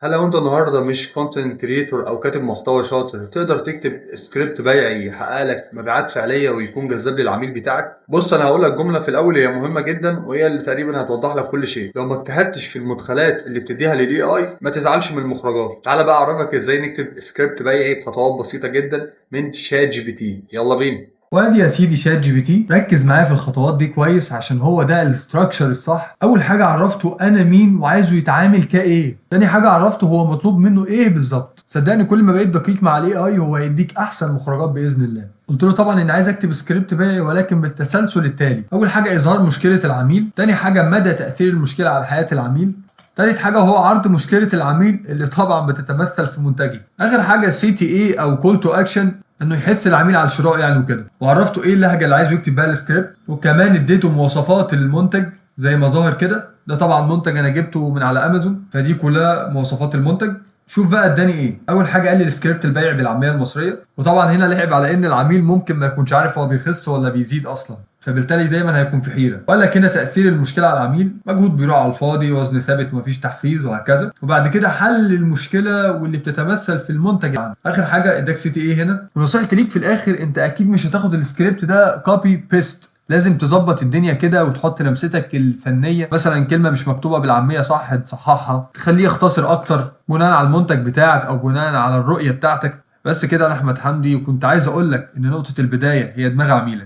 هل لو انت النهارده مش كونتنت كريتور او كاتب محتوى شاطر تقدر تكتب سكريبت بيعي يحقق لك مبيعات فعليه ويكون جذاب للعميل بتاعك؟ بص، انا هقول لك جمله في الاول هي مهمه جدا وهي اللي تقريبا هتوضح لك كل شيء. لو ما اجتهدتش في المدخلات اللي بتديها للاي اي ما تزعلش من المخرجات. تعالى بقى اعرفك ازاي نكتب سكريبت بيعي بخطوات بسيطه جدا من شات جي بي تي. يلا بينا. وادي يا سيدي شات جي بي تي، ركز معايا في الخطوات دي كويس عشان هو ده الاستراكشر الصح. اول حاجه عرفته انا مين وعايزه يتعامل كايه. تاني حاجه عرفته هو مطلوب منه ايه بالظبط. صدقني كل ما بقيت دقيق مع الاي اي هو هيديك احسن مخرجات باذن الله. قلت له طبعا اني عايز اكتب سكريبت بيعي ولكن بالتسلسل التالي. اول حاجه اظهار مشكله العميل، تاني حاجه مدى تاثير المشكله على حياه العميل، تالت حاجة هو عرض مشكلة العميل اللي طبعا بتتمثل في منتجي، آخر حاجة سي تي اي أو كول تو أكشن، إنه يحث العميل على الشراء يعني وكده. وعرفته إيه اللهجة اللي عايزه يكتب بيها السكريبت، وكمان اديته مواصفات المنتج زي ما ظاهر كده. ده طبعا منتج أنا جبته من على أمازون، فدي كلها مواصفات المنتج. شوف بقى اداني ايه. اول حاجه قال لي السكريبت البيع بالعاميه المصريه، وطبعا هنا لعب على ان العميل ممكن ما يكونش عارف هو بيخس ولا بيزيد اصلا، فبالتالي دايما هيكون في حيره. وقال لك هنا تاثير المشكله على العميل، مجهود بيروح على الفاضي، وزن ثابت ومفيش تحفيز وهكذا. وبعد كده حل المشكله واللي بتتمثل في المنتج عنه. اخر حاجه اداك سي تي ايه هنا. ونصيحتي ليك في الاخر، انت اكيد مش هتاخد السكريبت ده كوبي بيست، لازم تظبط الدنيا كده وتحط لمستك الفنيه. مثلا كلمه مش مكتوبه بالعاميه صح تصححها، تخليه يختصر اكتر بناء على المنتج بتاعك او بناء على الرؤيه بتاعتك. بس كده انا احمد حمدي، وكنت عايز اقول لك ان نقطه البدايه هي دماغ عميلك.